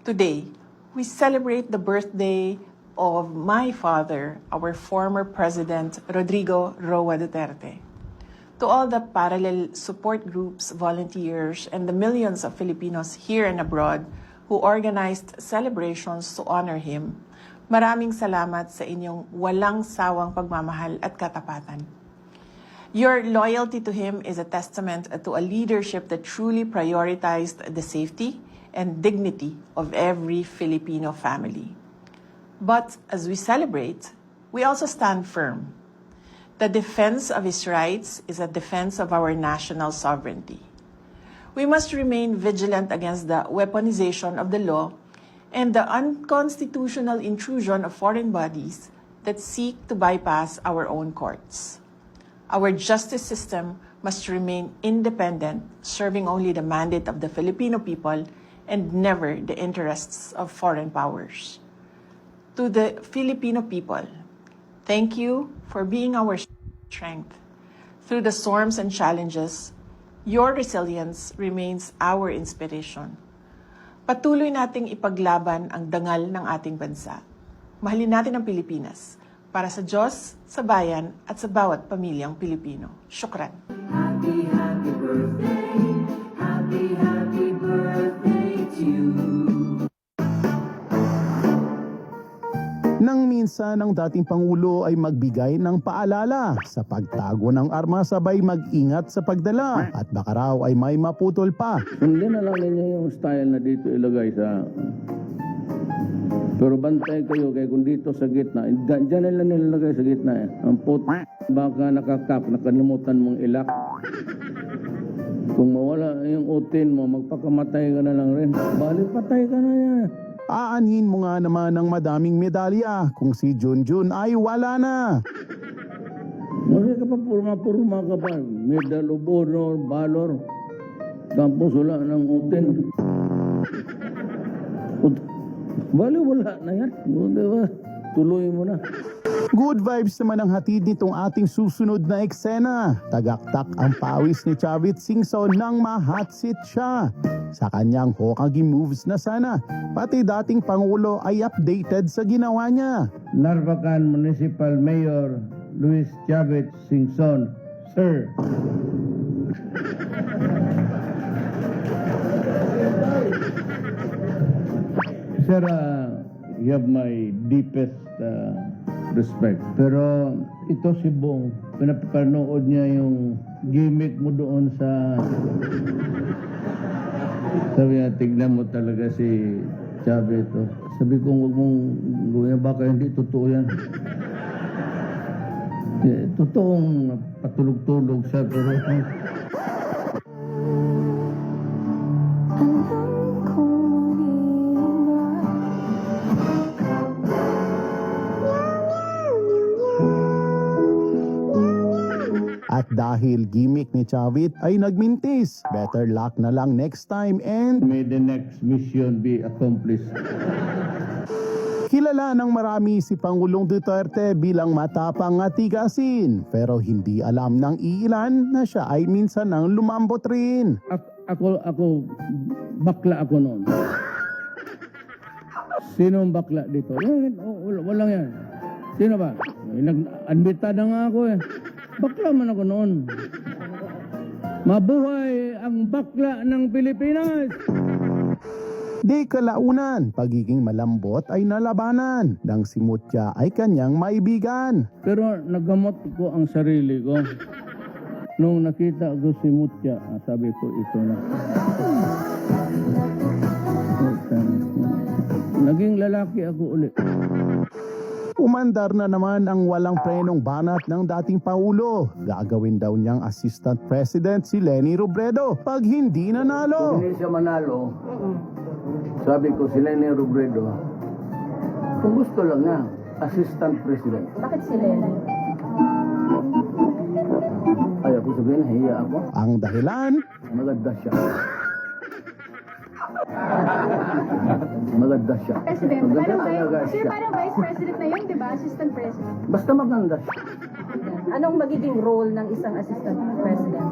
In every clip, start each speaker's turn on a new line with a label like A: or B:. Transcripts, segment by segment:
A: Today, we celebrate the birthday of my father, our former President, Rodrigo Roa Duterte. To all the parallel support groups, volunteers, and the millions of Filipinos here and abroad who organized celebrations to honor him, maraming salamat sa inyong walang sawang pagmamahal at katapatan. Your loyalty to him is a testament to a leadership that truly prioritized the safety and dignity of every Filipino family. But as we celebrate, we also stand firm. The defense of his rights is a defense of our national sovereignty. We must remain vigilant against the weaponization of the law and the unconstitutional intrusion of foreign bodies that seek to bypass our own courts. Our justice system must remain independent, serving only the mandate of the Filipino people and never the interests of foreign powers. To the Filipino people, thank you for being our strength. Through the storms and challenges, your resilience remains our inspiration. Patuloy nating ipaglaban ang dangal ng ating bansa. Mahalin natin ang Pilipinas para sa Diyos, sa bayan at sa bawat pamilyang Pilipino. Syukran.
B: Happy, happy birthday. Happy, happy birthday to you.
C: Nang minsan ang dating Pangulo ay magbigay ng paalala sa pagtago ng arma, sabay mag-ingat sa pagdala at baka raw ay may maputol pa.
D: Sundin na lang ninyo yung style na dito ilagay sa... Pero bantay kayo kaya kung dito sa gitna, dyan na lang nilalagay sa gitna eh. Ang baka nakakap, nakalimutan mong ilak. Kung mawala yung utin mo, magpakamatay ka na lang rin. Balik patay ka na yan.
C: Aanhin mo nga naman ng madaming medalya kung si Junjun ay wala na.
D: Mali ka pa, purma ka pa. Medal of honor, valor. Tapos wala ng utin. Bali, wala na yan. Diba? Tuloy mo na.
C: Good vibes naman ang hatid nitong ating susunod na eksena. Tagaktak ang pawis ni Chavit Singson nang ma-hotseat siya. Sa kanyang Hokage moves na sana, pati dating Pangulo ay updated sa ginawa niya.
D: Narvacan Municipal Mayor Luis Chavit Singson, Sir. Sir, you have my deepest respect. Pero ito si Bong, pinapanood niya yung gimmick mo doon sa... Sabi niya, tignan mo talaga si Chavit. Sabi ko, huwag mong gawin, baka hindi totoo yan. Totoong patulog-tulog siya, pero...
C: At dahil gimmick ni Chavit ay nagmintis, better luck na lang next time and
D: May the next mission be accomplished.
C: kilala ng marami si Pangulong Duterte bilang matapang at tigasin, pero hindi alam ng iilan na siya ay minsan nang lumambot rin.
D: Ako, bakla ako noon. Sino ang bakla dito? Walang yan. Sino ba? Nag-admita na nga ako eh. Bakla man ako noon. Mabuhay ang bakla ng Pilipinas!
C: Di kalaunan, pagiging malambot ay nalabanan nang si Mutya ay kanyang maibigan.
D: Pero nagamot ko ang sarili ko. Nung nakita ko si Mutya, sabi ko ito na. Naging lalaki ako ulit.
C: Umandar na naman ang walang prenong banat ng dating Pangulo. Gagawin daw niyang Assistant President si Leni Robredo pag hindi nanalo.
D: Kung hindi siya manalo, sabi ko si Leni Robredo, kung gusto lang niya, Assistant President.
E: Bakit si Leni?
D: Ayaw ko sabihin, hiya ako.
C: Ang dahilan,
D: Maganda siya. Maganda siya.
E: President,
D: Maganda
E: parang,
D: talaga
E: sir,
D: siya.
E: parang Vice President na yun, di ba? Assistant President.
D: Basta maganda siya.
E: Anong magiging role ng isang Assistant President?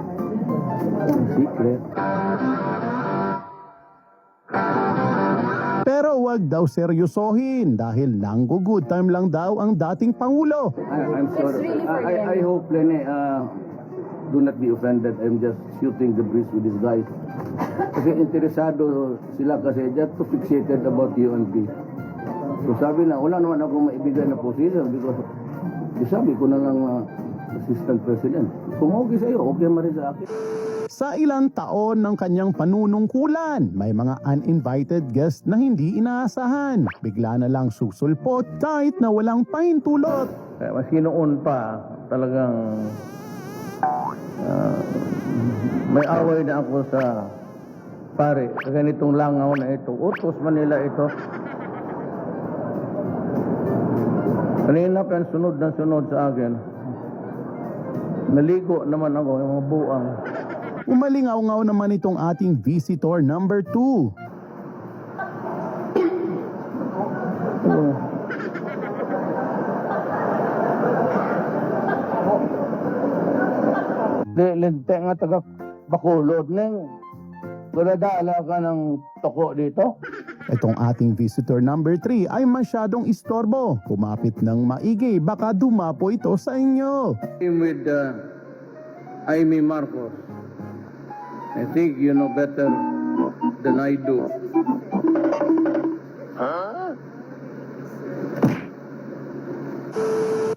D: Secret.
C: Pero wag daw seryosohin dahil nanggo-good time lang daw ang dating Pangulo.
D: I'm sorry. I hope, Lene, do not be offended. I'm just shooting the breeze with these guys. Kasi interesado sila kasi just too fixated about UNP. So sabi na, wala naman ako maibigay na position because sabi ko na lang assistant president. Kung okay sa'yo, okay man rin sa akin.
C: Sa ilang taon ng kanyang panunungkulan, may mga uninvited guest na hindi inaasahan. Bigla na lang susulpot kahit na walang pahintulot.
D: Maski noon pa, talagang may away na ako sa pare. Sa ganitong langaw na ito. Utos Manila ito. Kanina pa sunod na sunod sa akin. Naligo naman ako, yung mga buang.
C: Umalingaw-ngaw naman itong ating visitor number 2.
D: Lente nga taga Bacolod neng Guladala ka ng toko dito.
C: Itong ating visitor number 3 ay masyadong istorbo. Kumapit ng maigi, baka dumapo ito sa inyo.
D: With Amy Marcos. I think you know better than I do.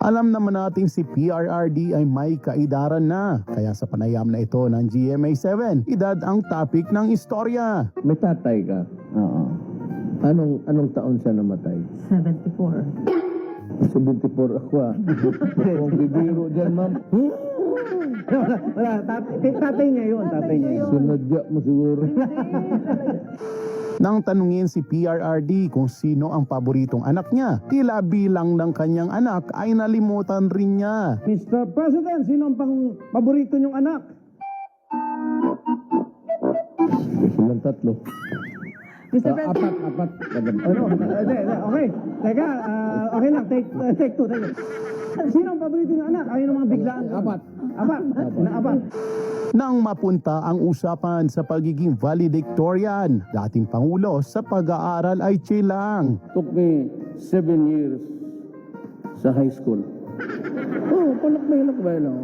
C: Alam naman nating si PRRD ay may kaedaran na. Kaya sa panayam na ito ng GMA7, edad ang topic ng istorya.
D: May tatay ka? Oo. Anong taon siya namatay?
E: 74.
D: 74 ako ah. Kung bibiro dyan, ma'am.
F: Wala, tatay niya yun, tatay niya yun.
D: Sinadya mo siguro.
C: Nang tanungin si PRRD kung sino ang paboritong anak niya, tila bilang ng kanyang anak ay nalimutan rin niya.
F: Mr. President, sino ang paborito niyong anak?
D: Silang tatlo.
E: Mr. President,
D: Apat.
F: Ano? Okay. Teka, okay lang. Take two. Sino ang paborito niyong anak? Ayun ang mga biglaan. Apat.
C: Nang mapunta ang usapan sa pagiging valedictorian, dating Pangulo sa pag-aaral ay chilang.
D: Took me 7 years sa high school. Palak ba lang.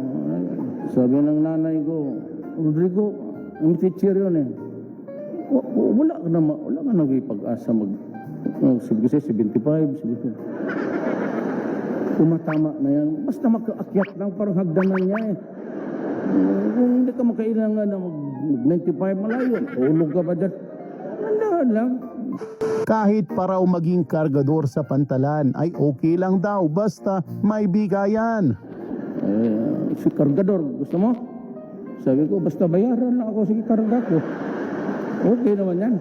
D: Sabi ng nanay ko, Rodrigo, ang teacher yun eh. Wala ka na pag-asa sabi ko siya, 75. Tumatama na yan. Basta makaakyat lang, parang hagdanan niya eh. Kung hindi ka makailangan na mag-95 malayo, ulog ka ba dyan? Nandahan lang.
C: Kahit para maging kargador sa pantalan ay okay lang daw basta may bigayan.
D: Si kargador, gusto mo? Sabi ko, basta bayaran lang ako, sige karga ko. Okay naman yan.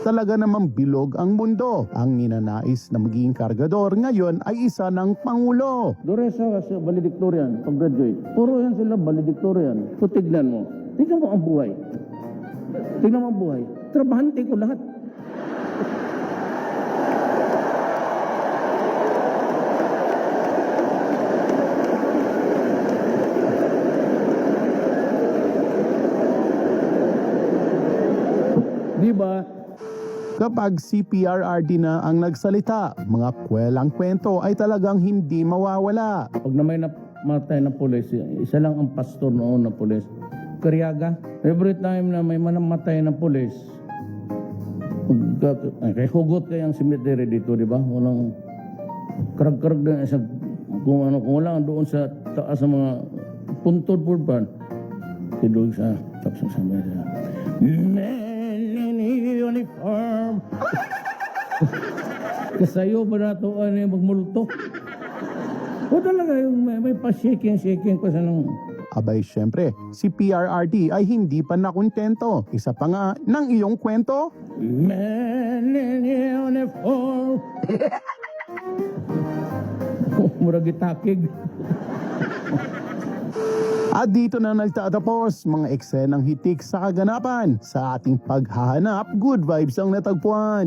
C: Talaga namang bilog ang mundo. Ang ninanais na maging kargador ngayon ay isa ng Pangulo.
D: Doresa sa valedictorian, pag-graduate. Puro yan sila valedictorian. So tignan mo ang buhay. Trabahante ko lahat. Diba?
C: Kapag si PRRD na ang nagsalita, mga kwelang kwento ay talagang hindi mawawala.
D: Pag na may namatay na pulis, isa lang ang pastor noon na pulis. Karyaga. Every time na may namatay na pulis, kay hugot kayang cemetery dito, di ba? Walang karag-karag na isa, kung wala doon sa taas sa mga puntod purban. Tidog sa tapos sa samay sa uniform. Kasayo ba na ito magmulto? O talaga yung may pa-shaking ko sa nang...
C: Abay syempre, si PRRD ay hindi pa nakontento. Isa pa nga ng iyong kwento.
D: Man in uniform. Murag itakig.
C: At dito na nagtatapos mga eksenang hitik sa kaganapan. Sa ating paghahanap, good vibes ang natagpuan.